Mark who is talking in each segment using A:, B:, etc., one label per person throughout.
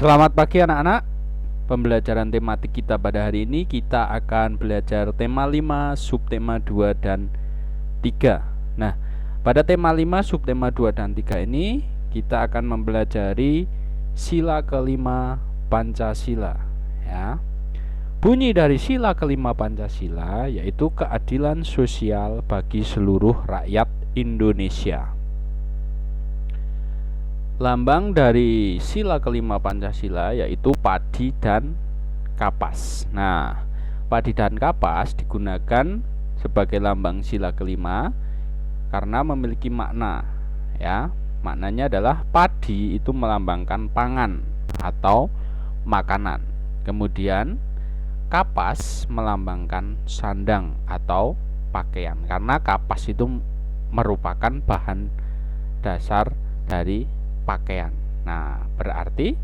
A: Selamat pagi anak-anak. Pembelajaran tematik kita pada hari ini kita akan belajar tema 5, subtema 2 dan 3. Nah, pada tema 5, subtema 2 dan 3 ini kita akan mempelajari sila kelima Pancasila, ya. Bunyi dari sila kelima Pancasila yaitu keadilan sosial bagi seluruh rakyat Indonesia. Lambang dari sila kelima Pancasila yaitu padi dan kapas. Nah, padi dan kapas digunakan sebagai lambang sila kelima karena memiliki makna, ya. Maknanya adalah padi itu melambangkan pangan atau makanan. Kemudian kapas melambangkan sandang atau pakaian karena kapas itu merupakan bahan dasar dari pakaian. Nah, berarti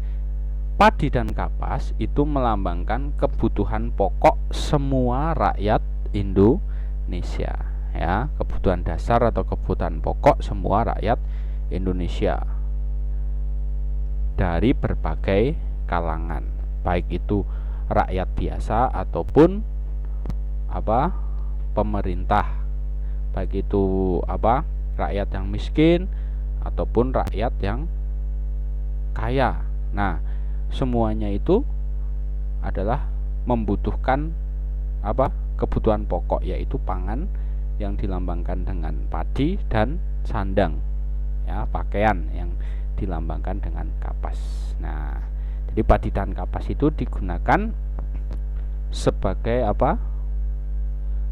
A: padi dan kapas itu melambangkan kebutuhan pokok semua rakyat Indonesia, ya, kebutuhan dasar atau kebutuhan pokok semua rakyat Indonesia dari berbagai kalangan, baik itu rakyat biasa ataupun pemerintah, baik itu rakyat yang miskin ataupun rakyat yang kaya. Nah, semuanya itu adalah membutuhkan kebutuhan pokok, yaitu pangan yang dilambangkan dengan padi dan sandang, ya, pakaian yang dilambangkan dengan kapas. Nah, jadi padi dan kapas itu digunakan sebagai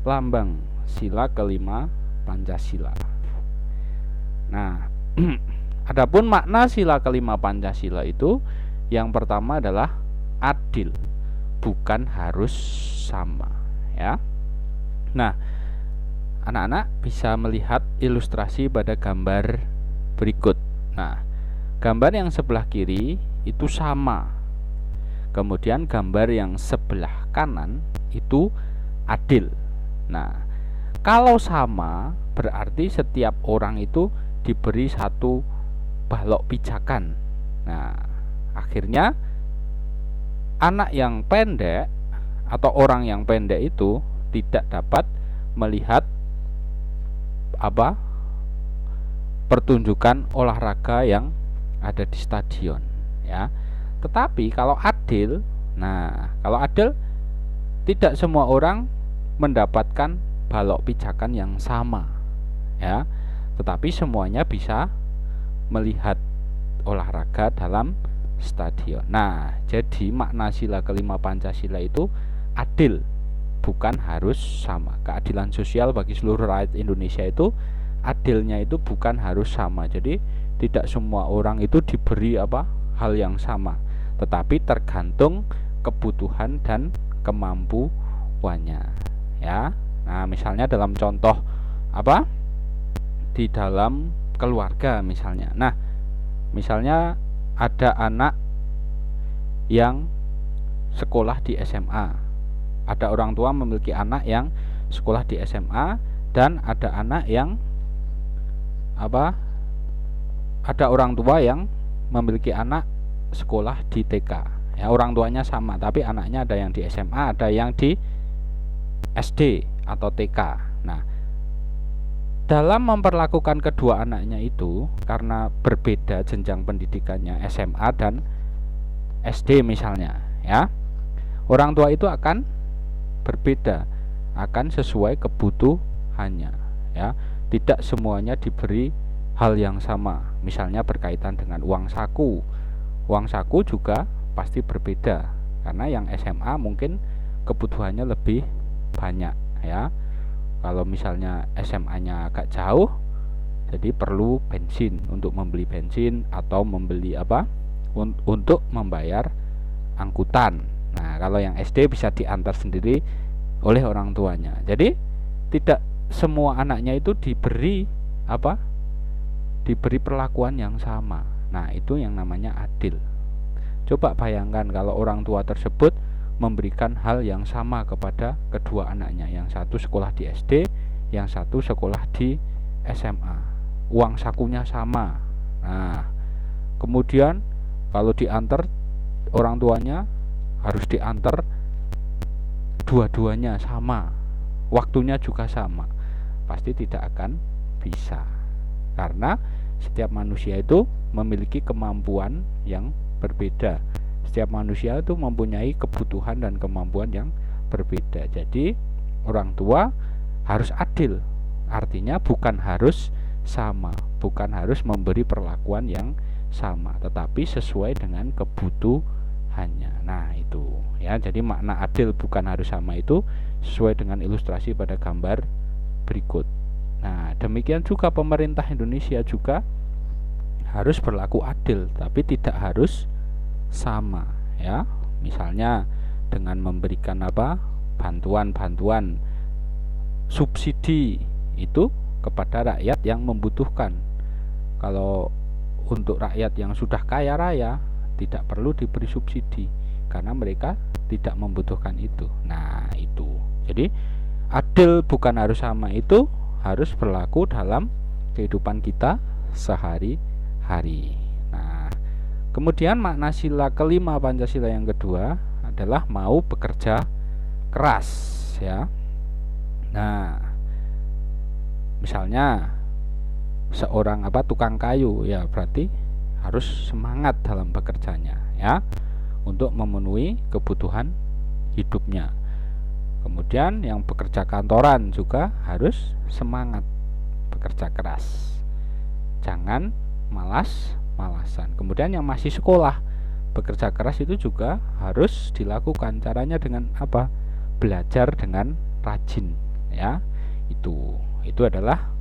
A: lambang sila kelima Pancasila. Nah, adapun makna sila kelima Pancasila itu yang pertama adalah adil, bukan harus sama, ya. Nah, anak-anak bisa melihat ilustrasi pada gambar berikut. Nah, gambar yang sebelah kiri itu sama. Kemudian gambar yang sebelah kanan itu adil. Nah, kalau sama berarti setiap orang itu diberi satu balok pijakan. Nah, akhirnya anak yang pendek atau orang yang pendek itu tidak dapat melihat pertunjukan olahraga yang ada di stadion, ya. Tetapi kalau adil, tidak semua orang mendapatkan balok pijakan yang sama, ya. Tetapi semuanya bisa melihat olahraga dalam stadion. Nah, jadi makna sila kelima Pancasila itu adil, bukan harus sama. Keadilan sosial bagi seluruh rakyat Indonesia itu adilnya itu bukan harus sama. Jadi tidak semua orang itu diberi hal yang sama, tetapi tergantung kebutuhan dan kemampuannya, ya. Nah, misalnya dalam contoh di dalam keluarga misalnya. Nah, misalnya ada anak yang sekolah di SMA. Ada orang tua memiliki anak yang sekolah di SMA dan ada anak yang ada orang tua yang memiliki anak sekolah di TK. Ya, orang tuanya sama, tapi anaknya ada yang di SMA, ada yang di SD atau TK. Nah, dalam memperlakukan kedua anaknya itu karena berbeda jenjang pendidikannya SMA dan SD misalnya, ya. Orang tua itu akan berbeda, akan sesuai kebutuhannya, ya. Tidak semuanya diberi hal yang sama. Misalnya berkaitan dengan uang saku. Uang saku juga pasti berbeda karena yang SMA mungkin kebutuhannya lebih banyak, ya. Kalau misalnya SMA-nya agak jauh, jadi perlu bensin untuk membeli bensin atau membeli untuk membayar angkutan. Nah, kalau yang SD bisa diantar sendiri oleh orang tuanya. Jadi tidak semua anaknya itu diberi diberi perlakuan yang sama. Nah, itu yang namanya adil. Coba bayangkan kalau orang tua tersebut memberikan hal yang sama kepada kedua anaknya, yang satu sekolah di SD, yang satu sekolah di SMA. Uang sakunya sama. Nah, kemudian kalau diantar orang tuanya harus diantar dua-duanya sama, waktunya juga sama, pasti tidak akan bisa. Karena setiap manusia itu memiliki kemampuan yang berbeda. Setiap manusia itu mempunyai kebutuhan dan kemampuan yang berbeda. Jadi orang tua harus adil. Artinya bukan harus sama, bukan harus memberi perlakuan yang sama, tetapi sesuai dengan kebutuhannya. Nah, itu ya. Jadi makna adil bukan harus sama itu sesuai dengan ilustrasi pada gambar berikut. Nah, demikian juga pemerintah Indonesia juga harus berlaku adil, tapi tidak harus sama ya. Misalnya dengan memberikan bantuan-bantuan subsidi itu kepada rakyat yang membutuhkan. Kalau untuk rakyat yang sudah kaya raya tidak perlu diberi subsidi karena mereka tidak membutuhkan itu. Nah, itu. Jadi adil bukan harus sama itu harus berlaku dalam kehidupan kita sehari-hari. Nah, kemudian makna sila kelima Pancasila yang kedua adalah mau bekerja keras ya. Nah, misalnya seorang tukang kayu ya, berarti harus semangat dalam bekerjanya ya untuk memenuhi kebutuhan hidupnya. Kemudian yang bekerja kantoran juga harus semangat bekerja keras, jangan malas-malasan. Kemudian yang masih sekolah bekerja keras itu juga harus dilakukan. Caranya dengan apa? Belajar dengan rajin ya. Itu adalah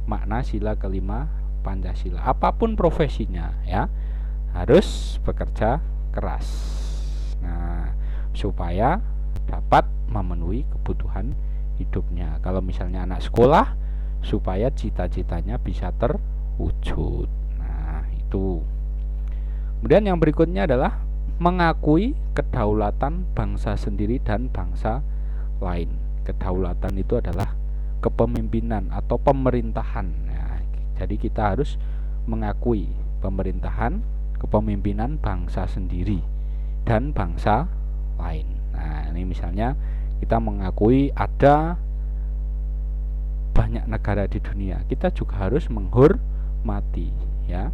A: makna sila kelima Pancasila. Apapun profesinya ya harus bekerja keras. Nah, supaya dapat memenuhi kebutuhan hidupnya. Kalau misalnya anak sekolah, supaya cita-citanya bisa terwujud. Nah, itu. Kemudian yang berikutnya adalah mengakui kedaulatan bangsa sendiri dan bangsa lain. Kedaulatan itu adalah kepemimpinan atau pemerintahan. Nah, jadi kita harus mengakui pemerintahan, kepemimpinan bangsa sendiri dan bangsa lain. Nah, ini misalnya kita mengakui ada banyak negara di dunia, kita juga harus menghormati ya.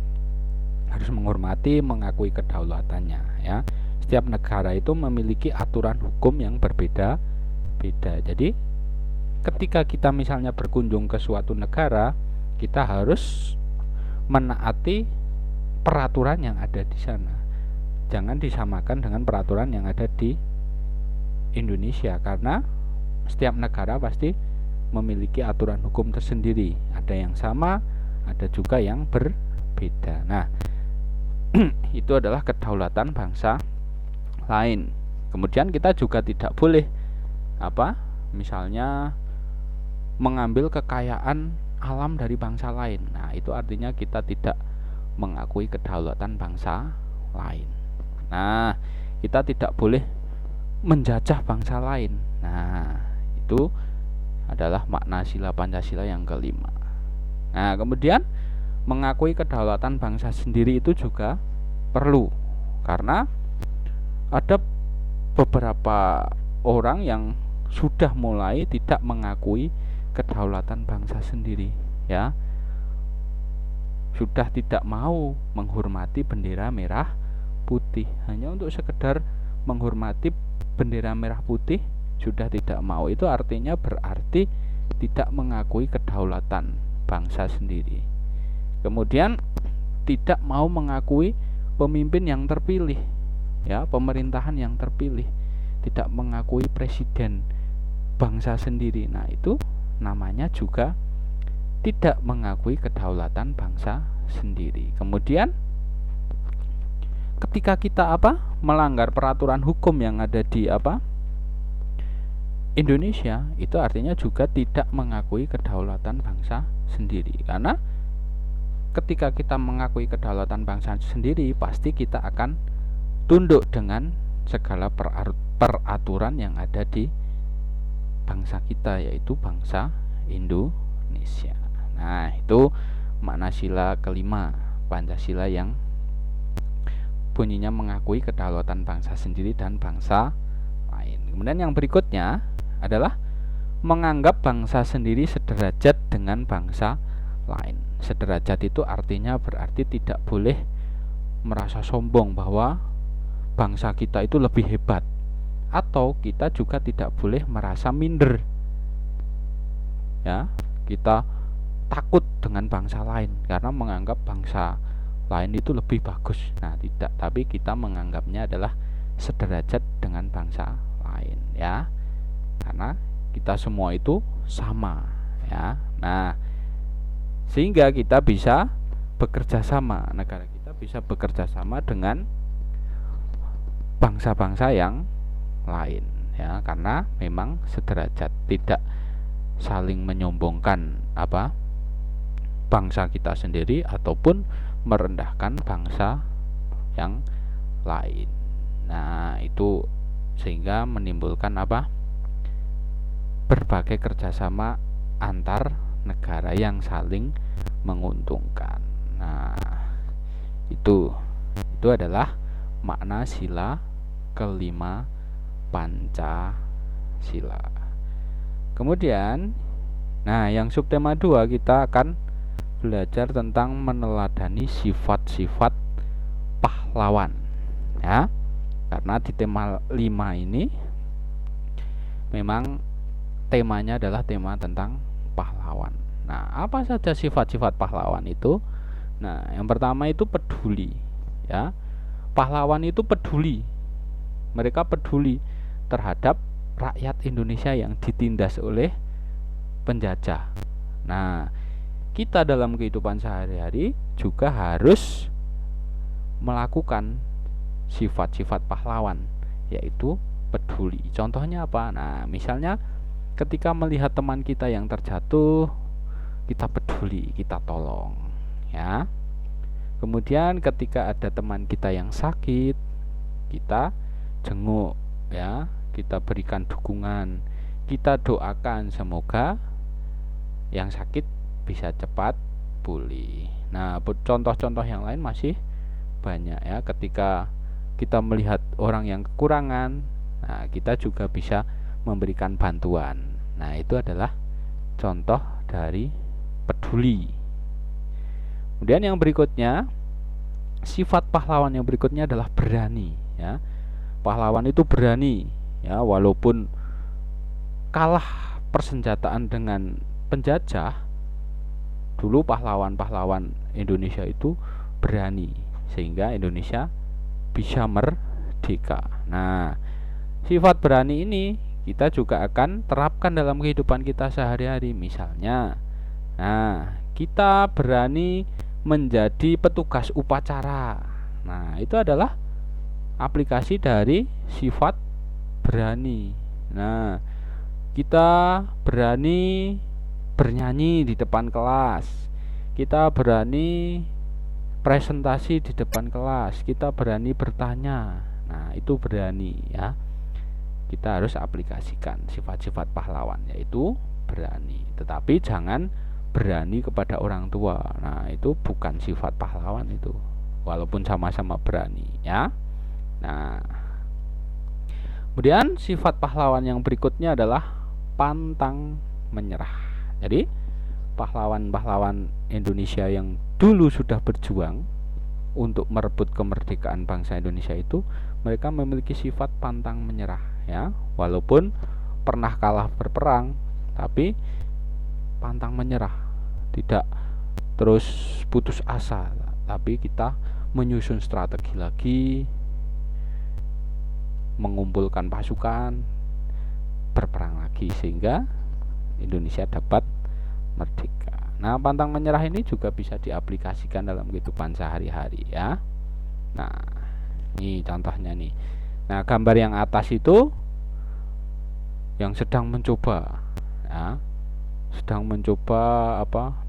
A: Harus menghormati, mengakui kedaulatannya ya. Setiap negara itu memiliki aturan hukum yang berbeda-beda. Jadi ketika kita misalnya berkunjung ke suatu negara, kita harus menaati peraturan yang ada di sana. Jangan disamakan dengan peraturan yang ada di Indonesia, karena setiap negara pasti memiliki aturan hukum tersendiri. Ada yang sama, ada juga yang berbeda. Nah, itu adalah kedaulatan bangsa lain. Kemudian kita juga tidak boleh misalnya mengambil kekayaan alam dari bangsa lain. Nah, itu artinya kita tidak mengakui kedaulatan bangsa lain. Nah, kita tidak boleh menjajah bangsa lain. Nah, itu adalah makna sila Pancasila yang kelima. Nah, kemudian mengakui kedaulatan bangsa sendiri itu juga perlu, karena ada beberapa orang yang sudah mulai tidak mengakui kedaulatan bangsa sendiri ya. Sudah tidak mau menghormati bendera merah putih, hanya untuk sekedar menghormati bendera merah putih sudah tidak mau. Itu artinya berarti tidak mengakui kedaulatan bangsa sendiri. Kemudian tidak mau mengakui pemimpin yang terpilih ya, pemerintahan yang terpilih, tidak mengakui presiden bangsa sendiri. Nah, itu namanya juga tidak mengakui kedaulatan bangsa sendiri. Kemudian ketika kita melanggar peraturan hukum yang ada di Indonesia, itu artinya juga tidak mengakui kedaulatan bangsa sendiri. Karena ketika kita mengakui kedaulatan bangsa sendiri, pasti kita akan tunduk dengan segala peraturan yang ada di bangsa kita, yaitu bangsa Indonesia. Nah, itu makna sila kelima Pancasila yang bunyinya mengakui kedaulatan bangsa sendiri dan bangsa lain. Kemudian yang berikutnya adalah menganggap bangsa sendiri sederajat dengan bangsa lain. Sederajat itu artinya berarti tidak boleh merasa sombong bahwa bangsa kita itu lebih hebat, atau kita juga tidak boleh merasa minder. Ya, kita takut dengan bangsa lain karena menganggap bangsa lain itu lebih bagus. Nah, tidak, tapi kita menganggapnya adalah sederajat dengan bangsa lain, ya. Karena kita semua itu sama, ya. Nah, sehingga kita bisa bekerja sama, negara kita bisa bekerja sama dengan bangsa-bangsa yang lain, ya, karena memang sederajat, tidak saling menyombongkan bangsa kita sendiri ataupun merendahkan bangsa yang lain. Nah, itu sehingga menimbulkan berbagai kerjasama antar negara yang saling menguntungkan. Nah, itu adalah makna sila kelima Pancasila. Kemudian, yang subtema 2 kita akan belajar tentang meneladani sifat-sifat pahlawan, ya. Karena di tema 5 ini memang temanya adalah tema tentang pahlawan. Nah, apa saja sifat-sifat pahlawan itu? Nah, yang pertama itu peduli, ya. Pahlawan itu peduli. Mereka peduli terhadap rakyat Indonesia yang ditindas oleh penjajah. Nah, kita dalam kehidupan sehari-hari juga harus melakukan sifat-sifat pahlawan, yaitu peduli. Contohnya apa? Nah, misalnya ketika melihat teman kita yang terjatuh, kita peduli, kita tolong, ya. Kemudian ketika ada teman kita yang sakit, kita jenguk, ya, kita berikan dukungan, kita doakan semoga yang sakit bisa cepat pulih. Nah, contoh-contoh yang lain masih banyak, ya. Ketika kita melihat orang yang kekurangan, nah, kita juga bisa memberikan bantuan. Nah, itu adalah contoh dari peduli. Kemudian yang berikutnya, sifat pahlawan yang berikutnya adalah berani, ya. Pahlawan itu berani, ya, walaupun kalah persenjataan dengan penjajah. Dulu pahlawan-pahlawan Indonesia itu berani sehingga Indonesia bisa merdeka. Nah, sifat berani ini kita juga akan terapkan dalam kehidupan kita sehari-hari. Misalnya, kita berani menjadi petugas upacara. Nah, itu adalah aplikasi dari sifat berani. Nah, kita berani bernyanyi di depan kelas, kita berani presentasi di depan kelas, kita berani bertanya. Nah, itu berani, ya. Kita harus aplikasikan sifat-sifat pahlawan, yaitu berani. Tetapi jangan berani kepada orang tua. Nah, itu bukan sifat pahlawan itu, walaupun sama-sama berani, ya. Nah, kemudian sifat pahlawan yang berikutnya adalah pantang menyerah. Jadi pahlawan-pahlawan Indonesia yang dulu sudah berjuang untuk merebut kemerdekaan bangsa Indonesia itu, mereka memiliki sifat pantang menyerah, ya. Walaupun pernah kalah berperang, tapi pantang menyerah, tidak terus putus asa, tapi kita menyusun strategi lagi, mengumpulkan pasukan, berperang lagi sehingga Indonesia dapat merdeka. Nah, pantang menyerah ini juga bisa diaplikasikan dalam kehidupan sehari-hari, ya. Nah, ini contohnya nih. Nah, gambar yang atas itu yang sedang mencoba, ya, sedang mencoba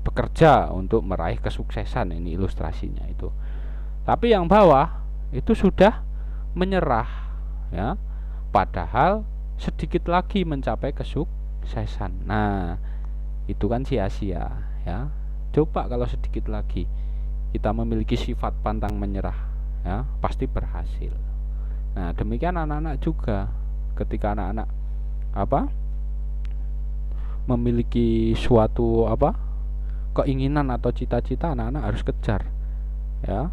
A: bekerja untuk meraih kesuksesan. Ini ilustrasinya itu. Tapi yang bawah itu sudah menyerah, ya. Padahal sedikit lagi mencapai kesuksesan. Nah, itu kan sia-sia, ya. Coba kalau sedikit lagi kita memiliki sifat pantang menyerah, ya pasti berhasil. Nah, demikian anak-anak juga, ketika anak-anak memiliki suatu keinginan atau cita-cita, anak-anak harus kejar, ya,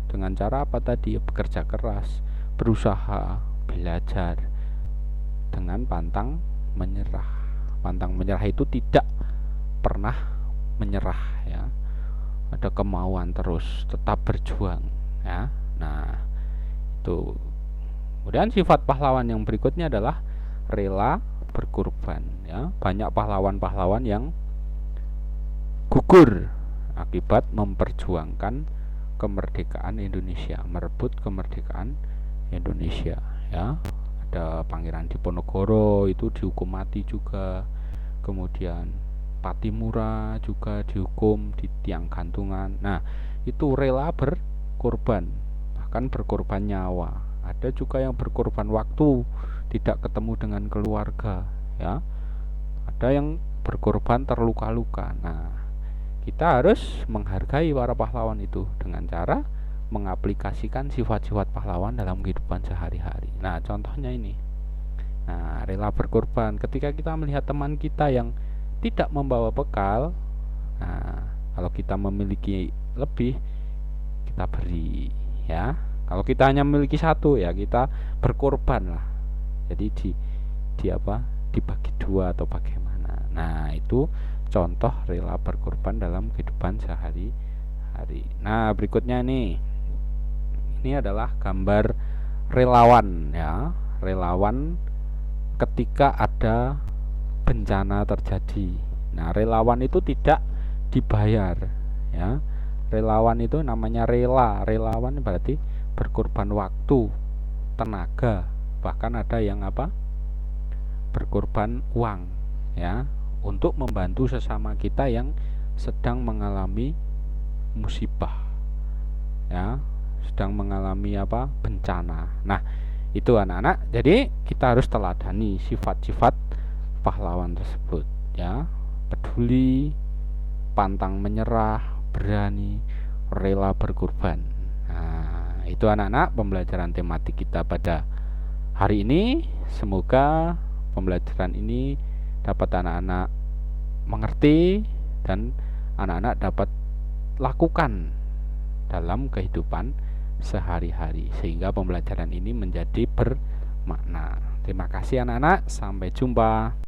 A: dengan cara apa tadi? Bekerja keras, berusaha, belajar dengan pantang menyerah. Pantang menyerah itu tidak pernah menyerah, ya, ada kemauan terus, tetap berjuang, ya. Nah, itu. Kemudian sifat pahlawan yang berikutnya adalah rela berkorban, ya. Banyak pahlawan-pahlawan yang gugur akibat memperjuangkan kemerdekaan Indonesia, merebut kemerdekaan Indonesia, ya. Ada Pangeran Diponegoro, itu dihukum mati juga. Kemudian Patimura juga dihukum di tiang gantungan. Nah, itu rela berkorban, bahkan berkorban nyawa. Ada juga yang berkorban waktu, tidak ketemu dengan keluarga, ya. Ada yang berkorban terluka-luka. Nah, kita harus menghargai para pahlawan itu dengan cara mengaplikasikan sifat-sifat pahlawan dalam kehidupan sehari-hari. Nah, contohnya ini. Nah, rela berkorban ketika kita melihat teman kita yang tidak membawa bekal. Nah, kalau kita memiliki lebih, kita beri, ya. Kalau kita hanya memiliki satu, ya kita berkorban lah. Jadi dibagi dua atau bagaimana. Nah, itu contoh rela berkorban dalam kehidupan sehari-hari. Nah, berikutnya nih. Ini adalah gambar relawan, ya. Relawan ketika ada bencana terjadi. Nah, relawan itu tidak dibayar, ya. Relawan itu namanya rela. Relawan berarti berkorban waktu, tenaga, bahkan ada yang berkorban uang, ya, untuk membantu sesama kita yang sedang mengalami musibah, ya, sedang mengalami bencana. Nah, itu anak-anak. Jadi kita harus teladani sifat-sifat pahlawan tersebut, ya. Peduli, pantang menyerah, berani, rela berkorban. Nah, itu anak-anak pembelajaran tematik kita pada hari ini. Semoga pembelajaran ini dapat anak-anak mengerti dan anak-anak dapat lakukan dalam kehidupan sehari-hari, sehingga pembelajaran ini menjadi bermakna. Terima kasih anak-anak, sampai jumpa.